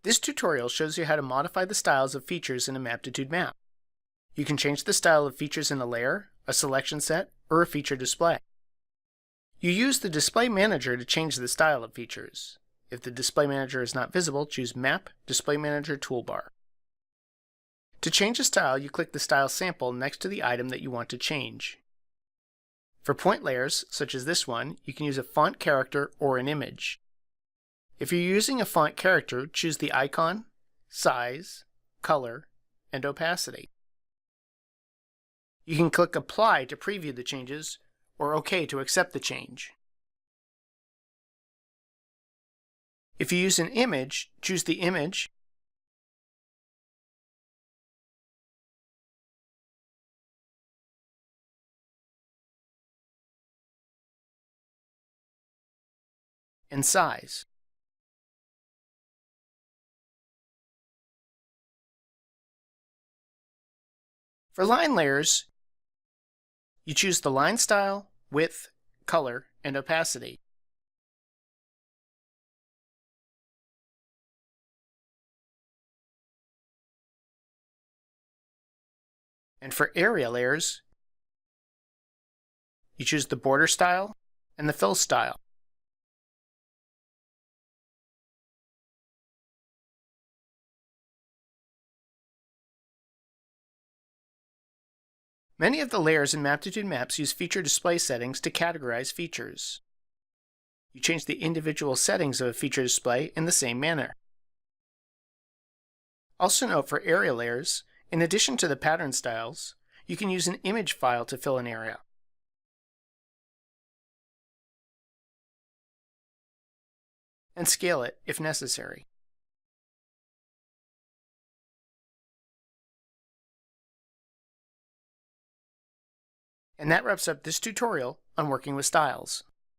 This tutorial shows you how to modify the styles of features in a Maptitude map. You can change the style of features in a layer, a selection set, or a feature display. You use the Display Manager to change the style of features. If the Display Manager is not visible, choose Map, Display Manager Toolbar. To change a style, you click the style sample next to the item that you want to change. For point layers, such as this one, you can use a font character or an image. If you're using a font character, choose the icon, size, color, and opacity. You can click Apply to preview the changes, or OK to accept the change. If you use an image, choose the image, and size. For line layers, you choose the line style, width, color, and opacity. And for area layers, you choose the border style and the fill style. Many of the layers in Maptitude maps use feature display settings to categorize features. You change the individual settings of a feature display in the same manner. Also note for area layers, in addition to the pattern styles, you can use an image file to fill an area. And scale it if necessary. And that wraps up this tutorial on working with styles.